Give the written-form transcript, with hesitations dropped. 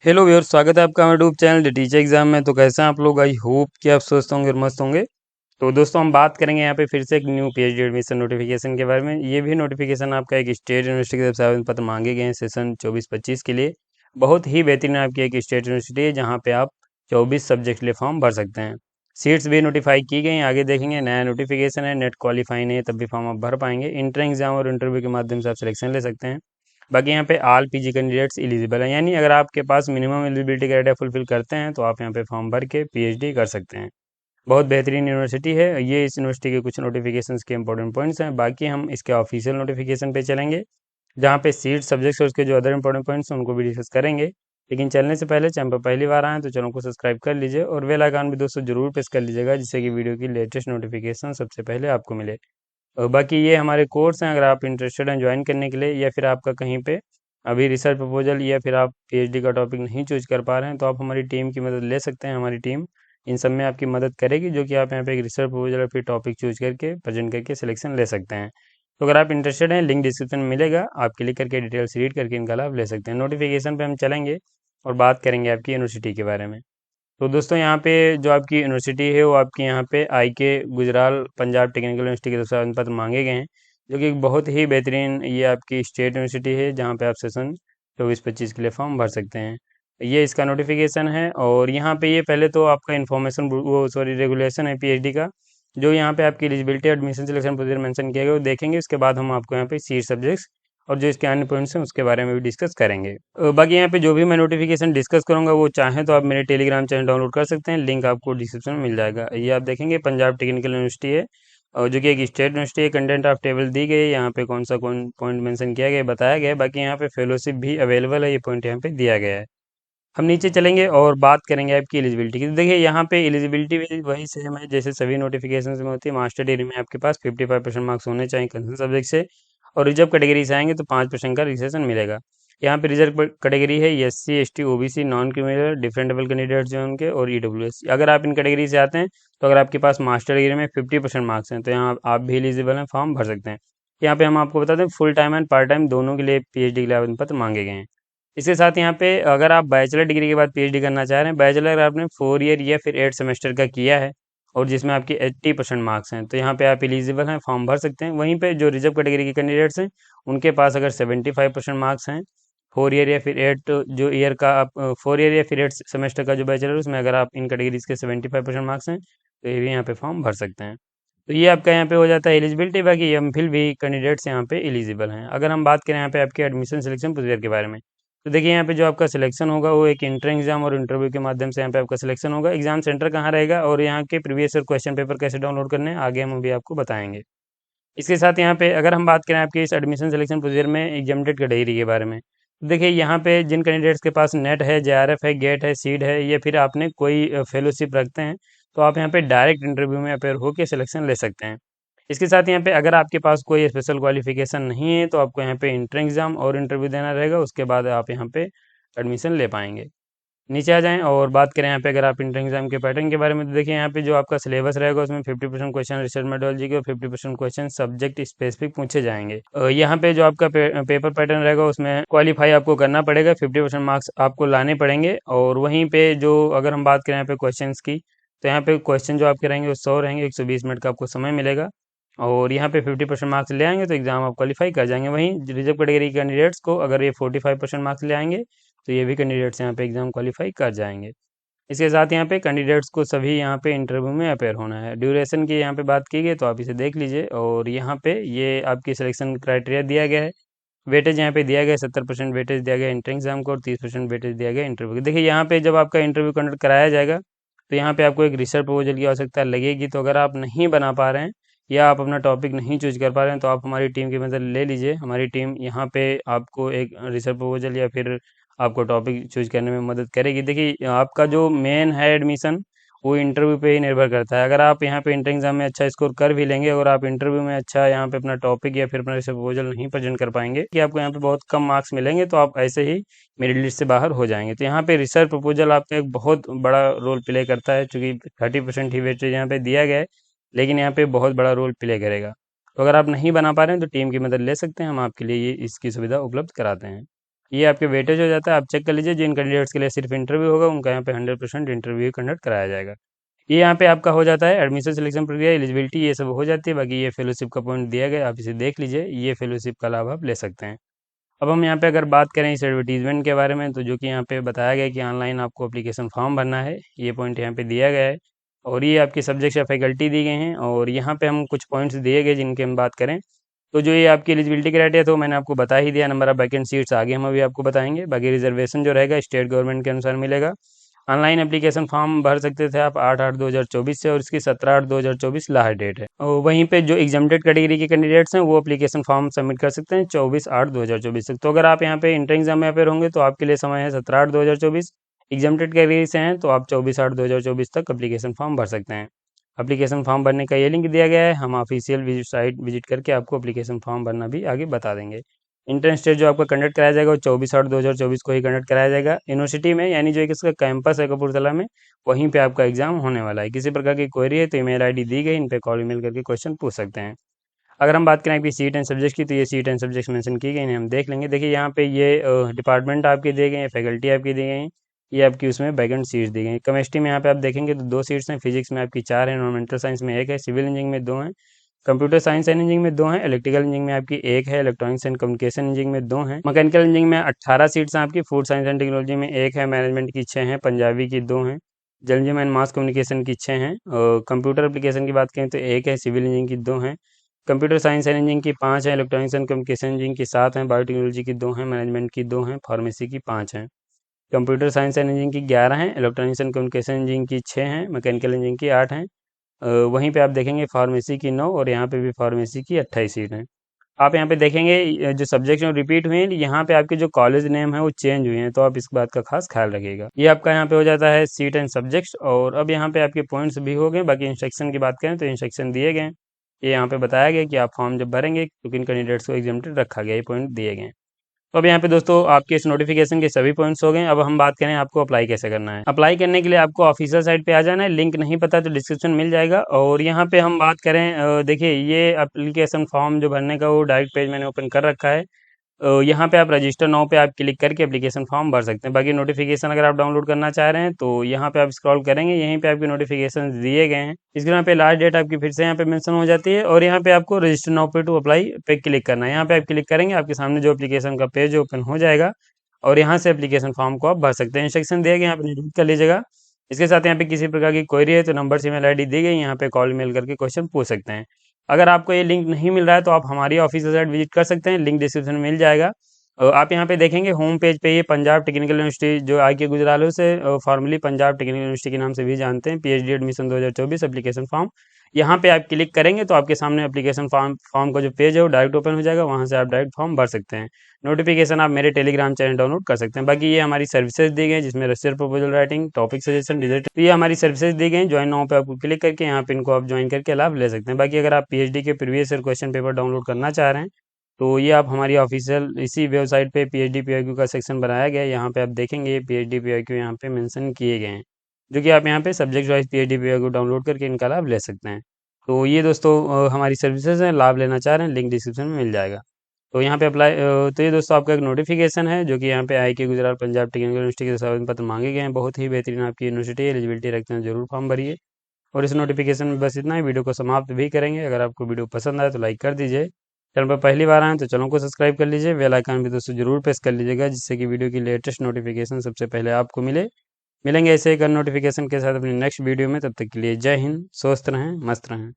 Hello viewers, स्वागत है आपका हमारे YouTube channel the teacher exam में। तो कैसे हैं आप लोग? आई होप कि आप स्वस्थ होंगे और मस्त होंगे। तो दोस्तों, हम बात करेंगे यहाँ पे फिर से एक न्यू पीएचडी एडमिशन नोटिफिकेशन के बारे में। ये भी नोटिफिकेशन आपका एक स्टेट यूनिवर्सिटी की तरफ से आवेदन पत्र मांगे गए हैं सेशन 24-25 के लिए। बहुत ही बेहतरीन आपकी एक स्टेट यूनिवर्सिटी है जहाँ पे आप 24 सब्जेक्ट के लिए फॉर्म भर सकते हैं। सीट्स भी नोटिफाई की गई हैं, आगे देखेंगे। नया नोटिफिकेशन है, नेट क्वालिफाई नहीं है तब भी फॉर्म आप भर पाएंगे। इंटर एग्जाम और इंटरव्यू के माध्यम से आप सिलेक्शन ले सकते हैं। बाकी यहाँ पे ऑल पीजी कैंडिडेट्स एलिजिबल हैं, यानी अगर आपके पास मिनिमम एलिजिबिलिटी क्राइटेरिया फुलफिल करते हैं तो आप यहाँ पे फॉर्म भर के पीएचडी कर सकते हैं। बहुत बेहतरीन यूनिवर्सिटी है ये। इस यूनिवर्सिटी के कुछ नोटिफिकेशंस के इंपॉर्टेंट पॉइंट्स हैं। बाकी हम इसके ऑफिशियल नोटिफिकेशन पे चलेंगे जहाँ पे सीट सब्जेक्ट्स और उसके जो अदर इंपॉर्टेंट पॉइंट्स हैं उनको भी डिस्कस करेंगे। लेकिन चलने से पहले चैनल पर पहली बार आए तो चैनल को सब्सक्राइब कर लीजिए और बेल आइकन भी दोस्तों जरूर प्रेस कर लीजिएगा, जिससे कि वीडियो की लेटेस्ट नोटिफिकेशन सबसे पहले आपको मिले। और बाकी ये हमारे कोर्स हैं, अगर आप इंटरेस्टेड हैं ज्वाइन करने के लिए, या फिर आपका कहीं पे अभी रिसर्च प्रपोजल या फिर आप पीएचडी का टॉपिक नहीं चूज कर पा रहे हैं तो आप हमारी टीम की मदद ले सकते हैं। हमारी टीम इन सब में आपकी मदद करेगी, जो कि आप यहाँ पे एक रिसर्च प्रपोजल या फिर टॉपिक चूज करके प्रेजेंट करके सिलेक्शन ले सकते हैं। तो अगर आप इंटरेस्टेड हैं, लिंक डिस्क्रिप्शन में मिलेगा, आप क्लिक करके डिटेल्स रीड करके इनका लाभ ले सकते हैं। नोटिफिकेशन पे हम चलेंगे और बात करेंगे आपकी यूनिवर्सिटी के बारे में। तो दोस्तों, यहाँ पे जो आपकी यूनिवर्सिटी है वो आपकी यहाँ पे आईके गुजराल पंजाब टेक्निकल यूनिवर्सिटी के तरफ से आवेदन पत्र मांगे गए हैं, जो कि एक बहुत ही बेहतरीन ये आपकी स्टेट यूनिवर्सिटी है जहाँ पे आप सेशन 24-25 के लिए फॉर्म भर सकते हैं। ये इसका नोटिफिकेशन है और यहाँ पे ये पहले तो आपका इन्फॉर्मेशन वो सॉरी रेगुलेशन है पीएचडी का, जो यहाँ पे आपकी eligibility admission selection procedure mention किया गया वो देखेंगे। उसके बाद हम आपको यहाँ पे सीट सब्जेक्ट्स और जो इसके अन्य पॉइंट्स हैं उसके बारे में भी डिस्कस करेंगे। बाकी यहाँ पे जो भी मैं नोटिफिकेशन डिस्कस करूंगा वो चाहें तो आप मेरे टेलीग्राम चैनल डाउनलोड कर सकते हैं, लिंक आपको डिस्क्रिप्शन में मिल जाएगा। ये आप देखेंगे पंजाब टेक्निकल यूनिवर्सिटी है और जो कि एक स्टेट यूनिवर्सिटी है। कंटेंट ऑफ टेबल दी गई है, यहाँ पे कौन सा कौन पॉइंट मेंशन किया गया है बताया गया है। बाकी यहाँ पे फेलोशिप भी अवेलेबल है, ये पॉइंट यहाँ पे दिया गया है। हम नीचे चलेंगे और बात करेंगे आपकी एलिजिबिलिटी की। तो देखिए यहाँ पे एलिजिबिलिटी भी वही सेम है जैसे सभी नोटिफिकेशन में होती है। मास्टर डिग्री में आपके पास 55% मार्क्स होने चाहिए कंसर्न सब्जेक्ट से, और रिजर्व कैटेगरी से आएंगे तो 5% का रिजर्वेशन मिलेगा। यहाँ पे रिजर्व कैटेगरी है SC ST OBC non criminal differentable candidates जो हैं उनके, और ईडब्ल्यूएस। अगर आप इन कैटेगरी से आते हैं तो अगर आपके पास मास्टर डिग्री में 50% मार्क्स हैं तो यहाँ आप भी एलिजिबल हैं, फॉर्म भर सकते हैं। यहाँ पे हम आपको बता दें full time and part time दोनों के लिए पीएचडी के लिए आवेदन पत्र मांगे गए हैं। इसके साथ यहाँ पे अगर आप बैचलर डिग्री के बाद पीएचडी करना चाह रहे हैं, बैचलर आपने 4 ईयर या फिर 8 सेमेस्टर का किया है और जिसमें आपकी 80% मार्क्स हैं तो यहाँ पे आप एलिजिबल हैं, फॉर्म भर सकते हैं। वहीं पे जो रिजर्व कैटेगरी के कैंडिडेट्स हैं उनके पास अगर 75% मार्क्स हैं, 4 ईयर या फिर 8 जो ईयर का आप 4 ईयर या फिर 8 सेमेस्टर का जो बैचलर है उसमें अगर आप इन कैटेगरीज के 75% मार्क्स हैं तो ये भी यहाँ पे फॉर्म भर सकते हैं। तो ये आपका यहाँ पे हो जाता है एलिजिबिलिटी। बाकी एमफिल भी कैंडिडेट्स यहाँ पे एलिजिबल हैं। अगर हम बात करें यहाँ पे आपके एडमिशन सिलेक्शन प्रोसीजर के बारे में, तो देखिए यहाँ पे जो आपका सिलेक्शन होगा वो एक इंटर एग्जाम और इंटरव्यू के माध्यम से यहाँ पे आपका सिलेक्शन होगा। एग्जाम सेंटर कहाँ रहेगा और यहाँ के प्रीवियस ईयर क्वेश्चन पेपर कैसे डाउनलोड करने हैं आगे हम अभी आपको बताएंगे। इसके साथ यहाँ पे अगर हम बात करें आपके इस एडमिशन सिलेक्शन प्रोसीजर में एग्जामिनेट कैटेगरी के बारे में, तो देखिए यहाँ पे जिन कैंडिडेट्स के पास नेट है, जेआरएफ है, गेट है, सीड है, या फिर आपने कोई फेलोशिप रखते हैं तो आप यहाँ पे डायरेक्ट इंटरव्यू में अपेयर होकर सिलेक्शन ले सकते हैं। इसके साथ यहाँ पे अगर आपके पास कोई स्पेशल क्वालिफिकेशन नहीं है तो आपको यहाँ पे इंटर एग्जाम और इंटरव्यू देना रहेगा, उसके बाद आप यहाँ पे एडमिशन ले पाएंगे। नीचे आ जाएं और बात करें यहाँ पे अगर आप इंटर एग्जाम के पैटर्न के बारे में, तो देखिए यहाँ पे जो आपका सिलेबस रहेगा उसमें 50% क्वेश्चन रिसर्च मेथोडोलॉजी के और 50% क्वेश्चन सब्जेक्ट स्पेसिफिक पूछे जाएंगे। यहाँ पे जो आपका पेपर पैटर्न रहेगा उसमें क्वालिफाई आपको करना पड़ेगा, 50% मार्क्स आपको लाने पड़ेंगे। और वहीं पे जो अगर हम बात करें यहाँ पे क्वेश्चन की, तो यहाँ पे क्वेश्चन जो आपके रहेंगे वो 100 रहेंगे, 120 मिनट का आपको समय मिलेगा और यहाँ पे 50% मार्क्स ले आएंगे तो एग्जाम आप क्वालिफाई कर जाएंगे। वहीं रिजर्व कैटेगरी कैंडिडेट्स को अगर ये 45% मार्क्स ले आएंगे तो ये भी कैंडिडेट्स यहाँ पे एग्जाम क्वालिफाई कर जाएंगे। इसके साथ यहाँ पे कैंडिडेट्स को सभी यहाँ पे इंटरव्यू में अपेयर होना है। ड्यूरेशन की यहाँ पे बात की गई तो आप इसे देख लीजिए और यहाँ पे ये आपकी सिलेक्शन क्राइटेरिया दिया गया है। वेटेज यहाँ पे दिया गया है, 70% वेटेज दिया गया है इंटर एग्जाम को और 30% वेटेज दिया गया है इंटरव्यू। देखिए यहाँ पे जब आपका इंटरव्यू कंडक्ट कराया जाएगा तो यहाँ पे आपको एक रिसर्च प्रपोजल की आवश्यकता लगेगी। तो अगर आप नहीं बना पा रहे हैं या आप अपना टॉपिक नहीं चूज कर पा रहे हैं तो आप हमारी टीम की मदद ले लीजिए। हमारी टीम यहाँ पे आपको एक रिसर्च प्रपोजल या फिर आपको टॉपिक चूज करने में मदद करेगी। देखिए आपका जो मेन है एडमिशन वो इंटरव्यू पे ही निर्भर करता है। अगर आप यहाँ पे इंटर एग्जाम में अच्छा स्कोर कर भी लेंगे और आप इंटरव्यू में अच्छा यहाँ पे अपना टॉपिक या फिर अपना रिसर्च प्रपोजल नहीं प्रेजेंट कर पाएंगे कि आपको यहाँ पे बहुत कम मार्क्स मिलेंगे तो आप ऐसे ही मेरिट लिस्ट से बाहर हो जाएंगे। तो यहाँ पे रिसर्च प्रपोजल आपका एक बहुत बड़ा रोल प्ले करता है, चूंकि 30% ही वेटेज यहाँ पे दिया गया है, लेकिन यहाँ पे बहुत बड़ा रोल प्ले करेगा। तो अगर आप नहीं बना पा रहे हैं तो टीम की मदद ले सकते हैं, हम आपके लिए ये इसकी सुविधा उपलब्ध कराते हैं। ये आपके वेटेज हो जाता है, आप चेक कर लीजिए। जिन कैंडिडेट्स के लिए सिर्फ इंटरव्यू होगा उनका यहाँ पे 100% इंटरव्यू कंडक्ट कराया जाएगा। ये यहाँ पे आपका हो जाता है एडमिशन सिलेक्शन प्रक्रिया, एलिजिबिलिटी ये सब हो जाती है। बाकी ये फेलोशिप का पॉइंट दिया गया, आप इसे देख लीजिए, ये फेलोशिप का लाभ आप ले सकते हैं। अब हम यहाँ पे अगर बात करें इस एडवर्टीजमेंट के बारे में, तो जो कि यहाँ पे बताया गया है कि ऑनलाइन आपको एप्लीकेशन फॉर्म भरना है, ये पॉइंट यहाँ पे दिया गया है। और ये आपकी सब्जेक्ट या फैकल्टी दी गई हैं, और यहाँ पे हम कुछ पॉइंट्स दिए गए जिनके हम बात करें, तो जो ये आपकी एलिजिबिलिटी क्राइटेरिया तो मैंने आपको बता ही दिया। नंबर ऑफ वैकेंट सीट्स आगे हम अभी आपको बताएंगे। बाकी रिजर्वेशन जो रहेगा स्टेट गवर्नमेंट के अनुसार मिलेगा। ऑनलाइन एप्लीकेशन फॉर्म भर सकते थे आप 8/8/2024 से, और इसकी 17/8/2024 लास्ट डेट है। और वहीं पे जो एग्जाम्प्टेड कैटेगरी के कैंडिडेट्स हैं वो एप्लीकेशन फॉर्म सबमिट कर सकते हैं 24/8/2024 तक। तो अगर आप यहाँ पे इंटर एग्जाम में अपेयर होंगे तो आपके लिए समय है 17/8/2024। एग्जाम्प्टेड कैटेगरी से हैं तो आप 24/8/2024 तक एप्लीकेशन फॉर्म भर सकते हैं। एप्लीकेशन फॉर्म भरने का ये लिंक दिया गया है, हम ऑफिशियल साइट विजिट करके आपको एप्लीकेशन फॉर्म भरना भी आगे बता देंगे। इंट्रेंस टेस्ट जो आपका कंडक्ट कराया जाएगा वो 24/8/2024 को ही कंडक्ट कराया जाएगा यूनिवर्सिटी में, यानी जो एक इसका कैंपस है कपूरथला में, वहीं पे आपका एग्जाम होने वाला है। किसी प्रकार की क्वेरी है तो ईमेल आईडी दी गई, इन पे कॉल ईमेल करके क्वेश्चन पूछ सकते हैं। अगर हम बात करें आपकी सीट एंड सब्जेक्ट की, तो ये सीट एंड सब्जेक्ट मेंशन की गई हैं, हम देख लेंगे। देखिए यहाँ पे ये डिपार्टमेंट आपके दिए गए हैं, फैकल्टी आपकी दी गई हैं, ये आपकी उसमें वैकेंट सीट्स दी गई हैं। केमिस्ट्री में यहाँ पे आप देखेंगे तो 2 सीट्स हैं, फिजिक्स में आपकी 4 हैं, एनवायरमेंटल साइंस में 1 है, सिविल इंजीनियरिंग में 2 हैं, कंप्यूटर साइंस एंड इंजीनियरिंग में 2 हैं, इलेक्ट्रिकल इंजीनियरिंग में आपकी 1 है, इलेक्ट्रॉनिक्स एंड कम्युनिकेशन इंजीनियरिंग में 2 हैं, मैकेनिकल इंजीनियरिंग में 18 सीट्स हैं आपकी, फूड साइंस एंड टेक्नोलॉजी में 1 है, मैनेजमेंट की 6 हैं, पंजाबी की 2 हैं, जर्नलिज्म एंड मास कम्युनिकेशन की 6 हैं, और कंप्यूटर एप्लीकेशन की बात करें तो 1 है, सिविल इंजीनियरिंग की 2 हैं, कंप्यूटर साइंस एंड इंजीनियरिंग की 5 है, इलेक्ट्रॉनिक्स एंड कम्युनिकेशन इंजीनियरिंग की 7 हैं, बायोटेक्नोलॉजी की 2 हैं, मैनेजमेंट की 2 हैं, फार्मेसी की 5 हैं, कंप्यूटर साइंस एंड इंजीनियरिंग की 11 हैं, इलेक्ट्रॉनिक्स एंड कम्युनिकेशन इंजीनियरिंग की 6 हैं, मैकेनिकल इंजीनियरिंग की 8 हैं, वहीं पे आप देखेंगे फार्मेसी की 9, और यहाँ पे भी फार्मेसी की 28 सीट हैं। आप यहाँ पे देखेंगे जो सब्जेक्ट हैं रिपीट हुए हैं, यहाँ पे आपके जो कॉलेज नेम है वो चेंज हुए हैं, तो आप इस बात का खास ख्याल रखिएगा। ये आपका यहाँ पे हो जाता है सीट एंड सब्जेक्ट्स। और अब यहाँ पे आपके पॉइंट्स भी हो गए। बाकी इंस्ट्रक्शन की बात करें तो इंस्ट्रक्शन दिए गए हैं, ये यहाँ पे बताया गया कि आप फॉर्म जब भरेंगे तो किन कैंडिडेट्स को एग्जाम्प्टेड रखा गया, ये पॉइंट दिए गए हैं। तो अब यहाँ पे दोस्तों आपके इस नोटिफिकेशन के सभी पॉइंट्स हो गए। अब हम बात करें आपको अप्लाई कैसे करना है। अप्लाई करने के लिए आपको ऑफिशियल साइट पे आ जाना है, लिंक नहीं पता तो डिस्क्रिप्शन मिल जाएगा। और यहाँ पे हम बात करें, देखिए ये एप्लीकेशन फॉर्म जो भरने का वो डायरेक्ट पेज मैंने ओपन कर रखा है। यहाँ पे आप रजिस्टर नाउ पे आप क्लिक करके एप्लीकेशन फॉर्म भर सकते हैं। बाकी नोटिफिकेशन अगर आप डाउनलोड करना चाह रहे हैं तो यहाँ पे आप स्क्रॉल करेंगे, यहीं पे आपके नोटिफिकेशन दिए गए हैं। इसके यहाँ पे लास्ट डेट आपकी फिर से यहाँ पे मेंशन हो जाती है, और यहाँ पे आपको रजिस्टर नाउ पे टू अप्लाई पे क्लिक करना है। यहाँ पे आप क्लिक करेंगे, आपके सामने जो एप्लीकेशन का पेज ओपन हो जाएगा, और यहाँ से एप्लीकेशन फॉर्म को आप भर सकते हैं। इंस्ट्रक्शन दिए गए, यहाँ पे नोट कर लीजिएगा। इसके साथ यहाँ पे किसी प्रकार की क्वेरी है तो नंबर से ईमेल आईडी दी गई, यहाँ पे कॉल मेल करके क्वेश्चन पूछ सकते हैं। अगर आपको ये लिंक नहीं मिल रहा है तो आप हमारी ऑफिशियल साइट विजिट कर सकते हैं, लिंक डिस्क्रिप्शन में मिल जाएगा। आप यहाँ पे देखेंगे होम पेज पे ये पंजाब टेक्निकल यूनिवर्सिटी जो आई के गुजरालो से फॉर्मली पंजाब टेक्निकल यूनिवर्सिटी के नाम से भी जानते हैं, पीएचडी एडमिशन 2024 एप्लीकेशन फॉर्म। यहाँ पे आप क्लिक करेंगे तो आपके सामने एप्लीकेशन फॉर्म का जो पेज है वो डायरेक्ट ओपन हो जाएगा, वहाँ से आप डायरेक्ट फॉर्म भर सकते हैं। नोटिफिकेशन आप मेरे टेलीग्राम चैनल डाउनलोड कर सकते हैं। बाकी ये हमारी सर्विसेज दी गई हैं, जिसमें research proposal writing, topic suggestion, digital, तो ये हमारी सर्विसेज दी गई हैं। ज्वाइन नाउ पे आपको क्लिक करके यहाँ पे इनको आप ज्वाइन करके लाभ ले सकते हैं। बाकी अगर आप पीएचडी के previous year question paper download करना चाह रहे हैं तो ये आप हमारी ऑफिशियल इसी वेबसाइट पे पीएचडी पीआईक्यू का सेक्शन बनाया गया है। यहाँ पे आप देखेंगे पीएचडी पीआईक्यू यहाँ पे मेंशन किए गए हैं, जो कि आप यहाँ पे subject wise PhD PIQ download करके इनका लाभ ले सकते हैं। तो ये दोस्तों हमारी सर्विसेज हैं, लाभ लेना चाह रहे हैं लिंक डिस्क्रिप्शन में मिल जाएगा। तो यहाँ पे अप्लाई, तो ये दोस्तों आपका एक नोटिफिकेशन है जो कि यहाँ पे आई के गुजराल पंजाब टेक्निकल यूनिवर्सिटी के आवेदन पत्र मांगे गए हैं। बहुत ही बेहतरीन आपकी यूनिवर्सिटी, एलिजिबिलिटी रखते हैं, जरूर फॉर्म भरिए। और इस नोटिफिकेशन में बस इतना ही, वीडियो को समाप्त भी करेंगे। अगर आपको वीडियो पसंद आए तो लाइक कर दीजिए, चैनल पर पहली बार आए तो चैनल को सब्सक्राइब कर लीजिए, बेल आइकन भी दोस्तों जरूर प्रेस कर लीजिएगा, जिससे कि वीडियो की लेटेस्ट नोटिफिकेशन सबसे पहले आपको मिले। मिलेंगे ऐसे एक नोटिफिकेशन के साथ अपनी नेक्स्ट वीडियो में, तब तक के लिए जय हिंद, स्वस्थ रहें, मस्त रहें।